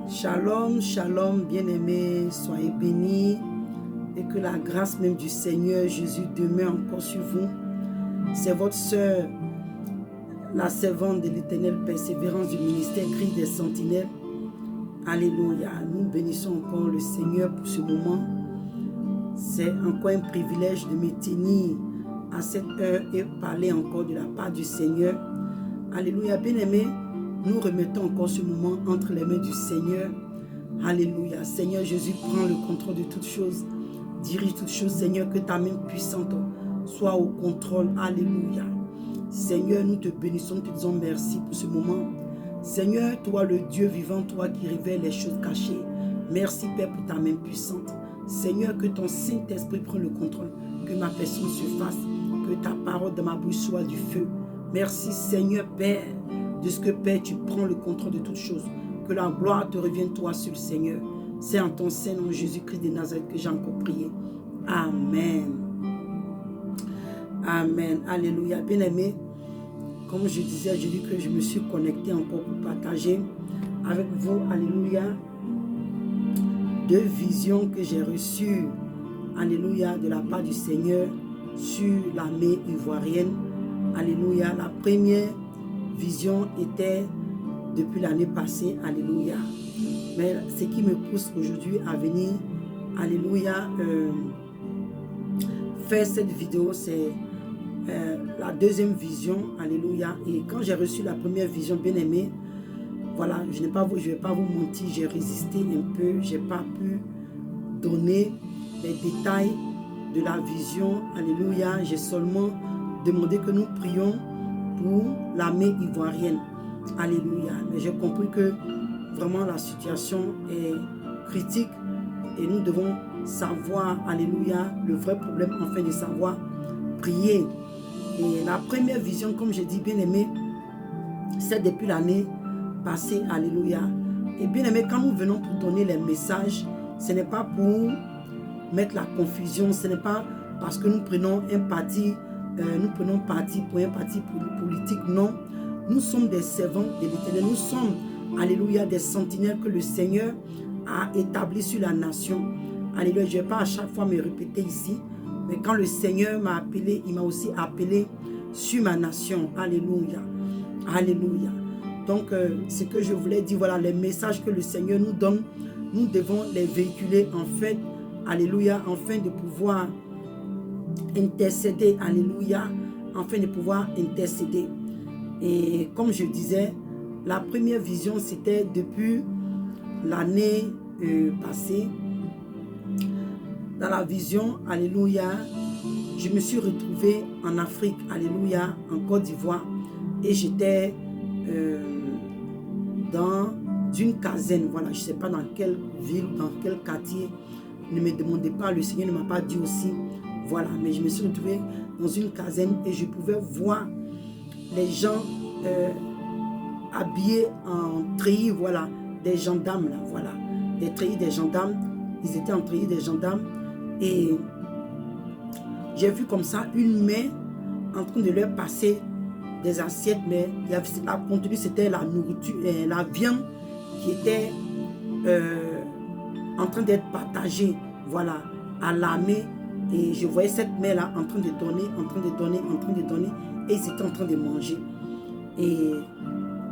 Shalom, shalom, bien-aimés, soyez bénis et que la grâce même du Seigneur Jésus demeure encore sur vous. C'est votre sœur, la servante de l'Éternel, persévérance du ministère Cri des Sentinelles. Alléluia, nous bénissons encore le Seigneur pour ce moment. C'est encore un privilège de me tenir à cette heure et parler encore de la part du Seigneur. Alléluia, bien-aimés, nous remettons encore ce moment entre les mains du Seigneur. Alléluia, Seigneur Jésus, prends le contrôle de toutes choses. Dirige toutes choses, Seigneur, que ta main puissante soit au contrôle. Alléluia. Seigneur, nous te bénissons, nous te disons merci pour ce moment. Seigneur, toi le Dieu vivant, toi qui révèles les choses cachées. Merci Père pour ta main puissante. Seigneur, que ton Saint-Esprit prenne le contrôle, que ma personne se fasse, que ta parole de ma bouche soit du feu. Merci Seigneur Père, de ce que Père, tu prends le contrôle de toutes choses. Que la gloire te revienne toi seul Seigneur. C'est en ton Saint-Nom Jésus-Christ de Nazareth que j'ai encore prié. Amen. Amen. Alléluia. Bien-aimé, comme je disais, je dis que je me suis connecté encore pour partager avec vous, alléluia, deux visions que j'ai reçues, alléluia, de la part du Seigneur sur l'armée ivoirienne. Alléluia. La première vision était depuis l'année passée, alléluia. Mais ce qui me pousse aujourd'hui à venir, alléluia, faire cette vidéo, c'est la deuxième vision, alléluia. Et quand j'ai reçu la première vision, bien aimée, voilà, je ne vais pas vous mentir, j'ai résisté un peu, j'ai pas pu donner les détails de la vision, alléluia. J'ai seulement demandé que nous prions pour l'armée ivoirienne, alléluia. Mais j'ai compris que vraiment la situation est critique et nous devons savoir, alléluia, le vrai problème afin de savoir prier. Et la première vision, comme je dis, bien aimé, c'est depuis l'année passée, alléluia. Et bien aimé, quand nous venons pour donner les messages, ce n'est pas pour mettre la confusion, ce n'est pas parce que nous prenons un parti, nous prenons parti pour un parti politique, non. Nous sommes des servants de l'Éternel, nous sommes, alléluia, des sentinelles que le Seigneur a établis sur la nation. Alléluia, je ne vais pas à chaque fois me répéter ici, mais quand le Seigneur m'a appelé, il m'a aussi appelé sur ma nation. Alléluia, alléluia. Donc, ce que je voulais dire, voilà, les messages que le Seigneur nous donne, nous devons les véhiculer en fait, alléluia, afin de pouvoir intercéder, alléluia, afin de pouvoir intercéder. Et comme je disais, la première vision, c'était depuis l'année passée. Dans la vision, alléluia, je me suis retrouvée en Afrique, alléluia, en Côte d'Ivoire. Et j'étais dans une caserne, voilà, je ne sais pas dans quelle ville, dans quel quartier. Ne me demandez pas, le Seigneur ne m'a pas dit aussi. Voilà, mais je me suis retrouvée dans une caserne et je pouvais voir les gens habillés en treillis, voilà, des gendarmes, là, voilà, des treillis des gendarmes. Ils étaient en treillis des gendarmes et j'ai vu comme ça une main en train de leur passer des assiettes, mais il y avait la contenu, c'était la nourriture, la viande qui était en train d'être partagée, voilà, à l'armée. Et je voyais cette main-là en train de donner, en train de donner, en train de donner, et ils étaient en train de manger. Et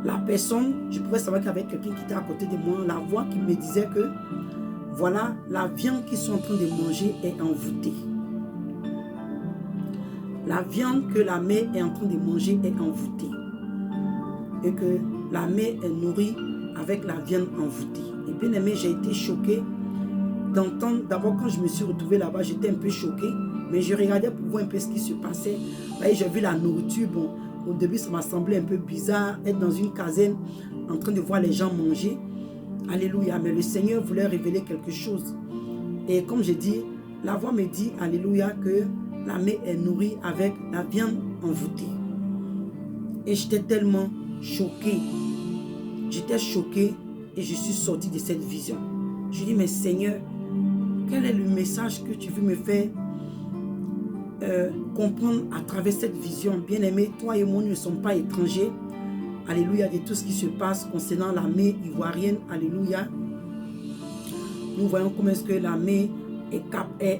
la personne, je pouvais savoir qu'il y avait quelqu'un qui était à côté de moi, la voix qui me disait que, voilà, la viande qu'ils sont en train de manger est envoûtée. La viande que la mère est en train de manger est envoûtée. Et que la mère est nourrie avec la viande envoûtée. Et bien aimé, j'ai été choquée d'entendre, d'abord quand je me suis retrouvée là-bas, j'étais un peu choquée, mais je regardais pour voir un peu ce qui se passait. J'ai vu la nourriture, bon, au début ça m'a semblé un peu bizarre, être dans une caserne, en train de voir les gens manger. Alléluia, mais le Seigneur voulait révéler quelque chose. Et comme je dis, la voix me dit, alléluia, que la mère est nourrie avec la viande envoûtée. Et j'étais tellement choquée. J'étais choquée et je suis sortie de cette vision. Je dis, mais Seigneur, quel est le message que tu veux me faire comprendre à travers cette vision? Bien-aimé, toi et moi, nous ne sommes pas étrangers. Alléluia, de tout ce qui se passe concernant l'armée ivoirienne. Alléluia. nous voyons comment est-ce que l'armée est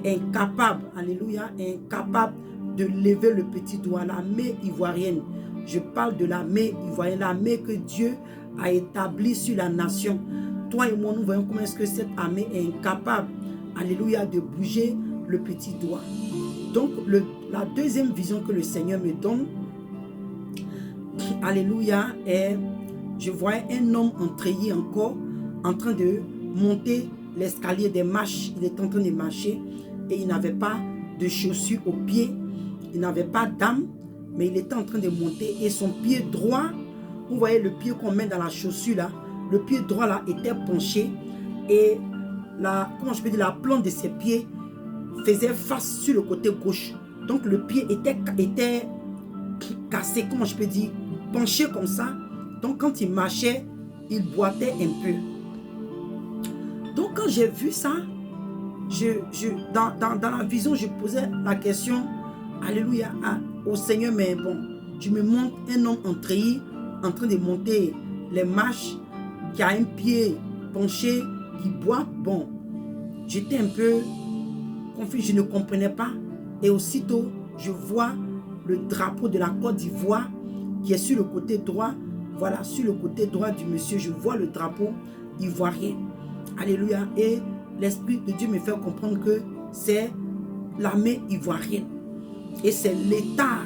incapable, alléluia, incapable de lever le petit doigt. L'armée ivoirienne, je parle de l'armée ivoirienne, l'armée que Dieu a établie sur la nation. Toi et moi, nous voyons comment est-ce que cette armée est incapable, alléluia, de bouger le petit doigt. Donc, la deuxième vision que le Seigneur me donne, alléluia, est, je voyais un homme en treillis encore, en train de monter l'escalier des marches. Il était en train de marcher et il n'avait pas de chaussures aux pieds, il n'avait pas d'âme, mais il était en train de monter et son pied droit, vous voyez le pied qu'on met dans la chaussure là, le pied droit là était penché et comment je peux dire, la plante de ses pieds faisait face sur le côté gauche. Donc le pied était cassé, comment je peux dire, penché comme ça. Donc quand il marchait, il boitait un peu. Donc quand j'ai vu ça, dans la vision, je posais la question, alléluia, au Seigneur, mais bon, tu me montres un homme en treillis, en train de monter les marches, qui a un pied penché, qui boit. Bon, j'étais un peu confus, je ne comprenais pas. Et aussitôt, je vois le drapeau de la Côte d'Ivoire qui est sur le côté droit. Voilà, sur le côté droit du monsieur, je vois le drapeau ivoirien. Alléluia. Et l'Esprit de Dieu me fait comprendre que c'est l'armée ivoirienne. Et c'est l'état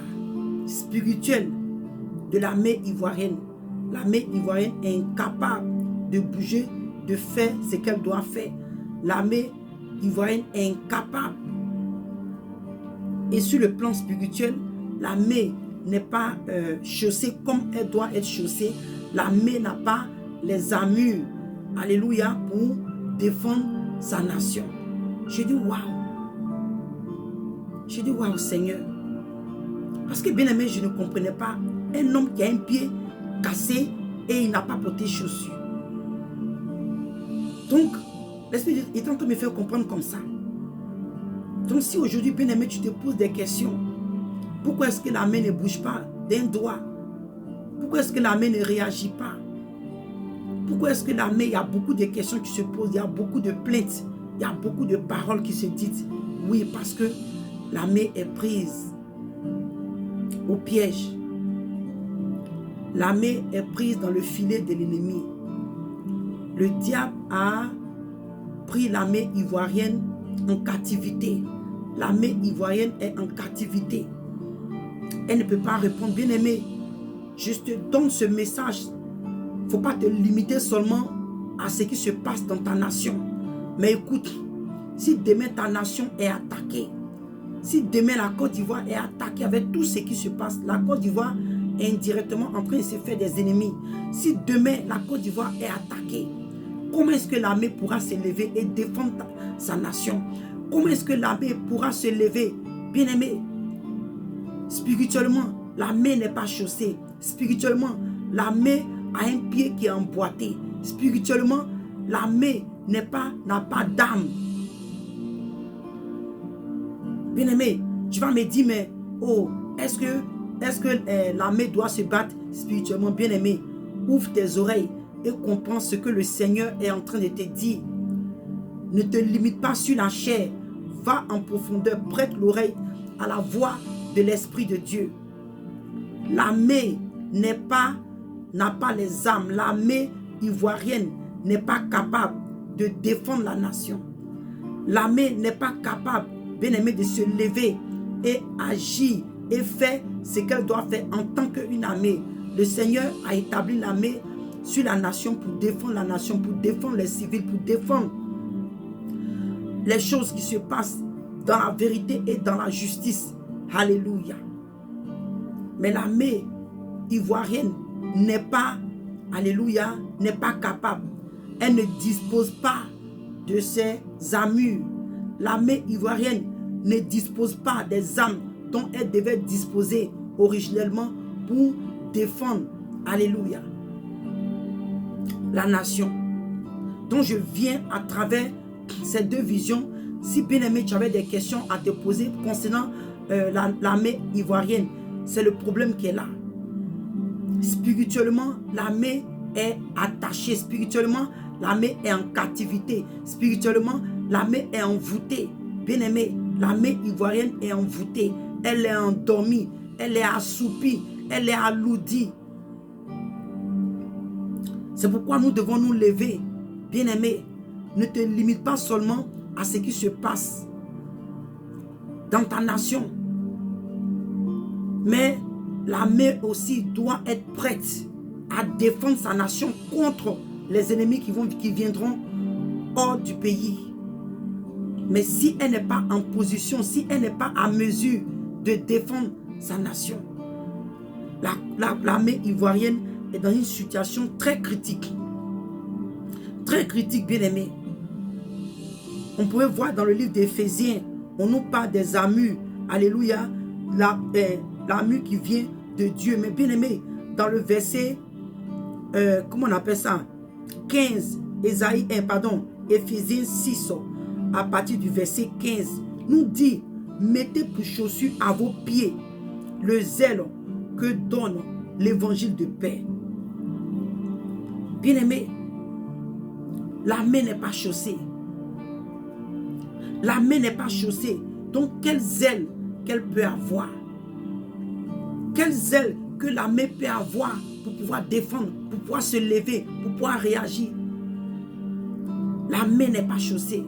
spirituel de l'armée ivoirienne. L'armée ivoirienne est incapable de bouger, de faire ce qu'elle doit faire. L'armée ivoirienne est incapable. Et sur le plan spirituel, l'armée n'est pas chaussée comme elle doit être chaussée. L'armée n'a pas les armures, alléluia, pour défendre sa nation. Je dis waouh. Je dis waouh, Seigneur. Parce que bien aimé, je ne comprenais pas. Un homme qui a un pied cassé et il n'a pas porté chaussures. Donc, l'Esprit de Dieu est en train de me faire comprendre comme ça. Donc, si aujourd'hui, bien aimé, tu te poses des questions, pourquoi est-ce que la main ne bouge pas d'un doigt? Pourquoi est-ce que la main ne réagit pas? Pourquoi est-ce que la main, il y a beaucoup de questions qui se posent, il y a beaucoup de plaintes, il y a beaucoup de paroles qui se disent. Oui, parce que la main est prise au piège. La main est prise dans le filet de l'ennemi. Le diable a pris la main ivoirienne en captivité. La main ivoirienne est en captivité. Elle ne peut pas répondre. Bien aimé, je te donne ce message. Il ne faut pas te limiter seulement à ce qui se passe dans ta nation. Mais écoute, si demain ta nation est attaquée, si demain la Côte d'Ivoire est attaquée avec tout ce qui se passe, la Côte d'Ivoire est indirectement en train de se faire des ennemis. Si demain la Côte d'Ivoire est attaquée, comment est-ce que l'armée pourra se lever et défendre sa nation? Comment est-ce que l'armée pourra se lever? Bien aimé, spirituellement, l'armée n'est pas chaussée. Spirituellement, l'armée a un pied qui est emboîté. Spirituellement, l'armée n'a pas d'âme. Bien aimé, tu vas me dire, mais oh, est-ce que l'armée doit se battre spirituellement? Bien aimé, ouvre tes oreilles et comprends ce que le Seigneur est en train de te dire. Ne te limite pas sur la chair. Va en profondeur, prête l'oreille à la voix de l'Esprit de Dieu. L'armée n'a pas les armes. L'armée ivoirienne n'est pas capable de défendre la nation. L'armée n'est pas capable, bien aimé, de se lever et agir et faire ce qu'elle doit faire en tant qu'une armée. Le Seigneur a établi l'armée sur la nation pour défendre la nation, pour défendre les civils, pour défendre les choses qui se passent dans la vérité et dans la justice. Alléluia. Mais l'armée ivoirienne n'est pas, alléluia, n'est pas capable. Elle ne dispose pas de ses armures. L'armée ivoirienne ne dispose pas des armes dont elle devait disposer originellement pour défendre, alléluia, la nation. Donc je viens à travers ces deux visions. Si bien aimé, tu avais des questions à te poser concernant l'armée ivoirienne, c'est le problème qui est là. Spirituellement, l'armée est attachée. Spirituellement, L'armée est en captivité. Spirituellement, l'armée est envoûtée. Bien-aimé, l'armée ivoirienne est envoûtée. Elle est endormie. Elle est assoupie. Elle est alourdie. C'est pourquoi nous devons nous lever. Bien-aimé, ne te limite pas seulement à ce qui se passe dans ta nation. Mais l'armée aussi doit être prête à défendre sa nation contre les ennemis qui viendront hors du pays. Mais si elle n'est pas en position, si elle n'est pas à mesure de défendre sa nation, l'armée ivoirienne est dans une situation très critique. Très critique, bien aimé. On pourrait voir dans le livre d'Éphésiens, on nous parle des armures. Alléluia. L'armure qui vient de Dieu. Mais bien aimé, dans le verset, comment on appelle ça? 15, Éphésiens 6, à partir du verset 15, nous dit, mettez pour chaussure à vos pieds le zèle que donne l'évangile de paix. Bien aimé, l'armée n'est pas chaussée. L'armée n'est pas chaussée. Donc, quel zèle qu'elle peut avoir? Quel zèle que l'armée peut avoir pour pouvoir défendre, pour pouvoir se lever, pour pouvoir réagir? L'armée n'est pas chaussée.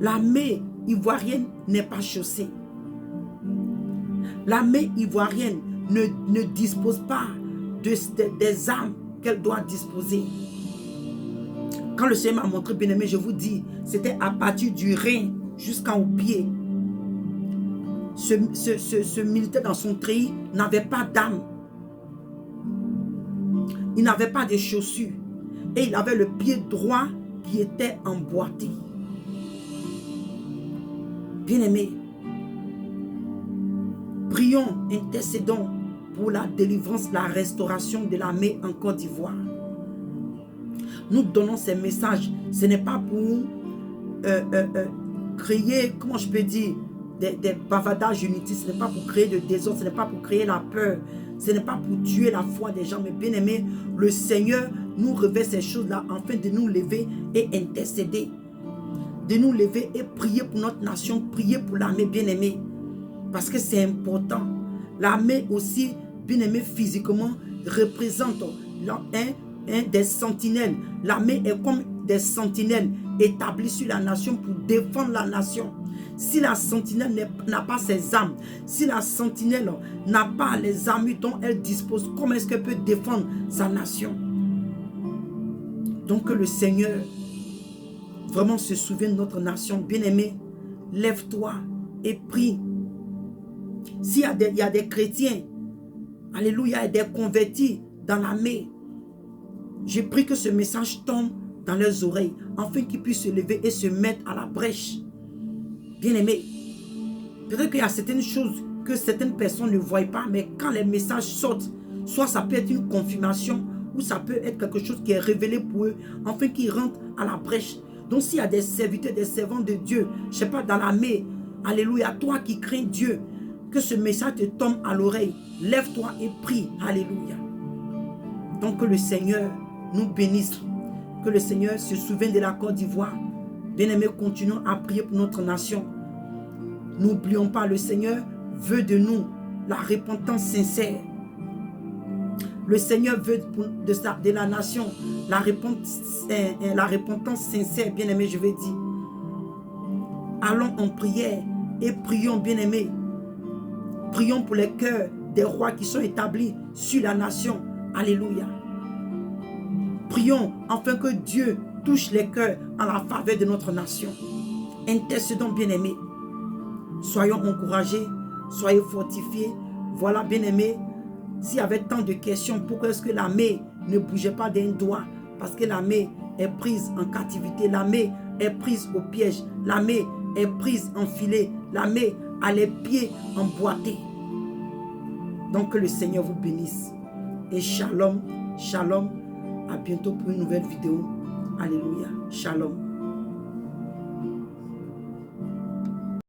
L'armée ivoirienne n'est pas chaussée. L'armée ivoirienne ne dispose pas des armes qu'elle doit disposer. Quand le Seigneur m'a montré, bien aimé, je vous dis, c'était à partir du rein jusqu'au pied. Ce militaire dans son treillis n'avait pas d'armes. Il n'avait pas de chaussures. Et il avait le pied droit qui était emboîté. Bien-aimés, prions, intercédons pour la délivrance, la restauration de l'armée en Côte d'Ivoire. Nous donnons ces messages. Ce n'est pas pour créer, comment je peux dire, des bavardages inutiles. Ce n'est pas pour créer de désordre. Ce n'est pas pour créer la peur. Ce n'est pas pour tuer la foi des gens. Mais bien aimé, le Seigneur nous révèle ces choses-là afin de nous lever et intercéder. De nous lever et prier pour notre nation. Prier pour l'armée, bien aimée. Parce que c'est important. L'armée aussi, bien aimée physiquement, représente des sentinelles. L'armée est comme des sentinelles établies sur la nation pour défendre la nation. Si la sentinelle n'a pas ses armes, si la sentinelle n'a pas les armes dont elle dispose, comment est-ce qu'elle peut défendre sa nation? Donc que le Seigneur vraiment se souvienne de notre nation. Bien-aimé, lève-toi et prie. S'il y a des chrétiens, alléluia, et des convertis dans l'armée, je prie que ce message tombe dans leurs oreilles, afin qu'ils puissent se lever et se mettre à la brèche. Bien-aimé, peut-être qu'il y a certaines choses que certaines personnes ne voient pas, mais quand les messages sortent, soit ça peut être une confirmation, ou ça peut être quelque chose qui est révélé pour eux, afin qu'ils rentrent à la brèche. Donc s'il y a des serviteurs, des servants de Dieu, je ne sais pas, dans l'armée, alléluia, toi qui crains Dieu, que ce message te tombe à l'oreille, lève-toi et prie, alléluia. Donc que le Seigneur nous bénisse, que le Seigneur se souvienne de la Côte d'Ivoire. Bien-aimés, continuons à prier pour notre nation. N'oublions pas, le Seigneur veut de nous la repentance sincère. Le Seigneur veut de la nation la repentance sincère, bien-aimés, je vais dire. Allons en prière et prions, bien-aimés. Prions pour les cœurs des rois qui sont établis sur la nation. Alléluia. Prions afin que Dieu touche les cœurs en la faveur de notre nation. Intercédons, bien-aimés. Soyons encouragés, soyez fortifiés. Voilà, bien-aimés, s'il y avait tant de questions, pourquoi est-ce que l'armée ne bougeait pas d'un doigt? Parce que l'armée est prise en captivité, l'armée est prise au piège, l'armée est prise en filet, l'armée a les pieds emboîtés. Donc que le Seigneur vous bénisse. Et shalom, shalom. À bientôt pour une nouvelle vidéo. Alléluia. Shalom.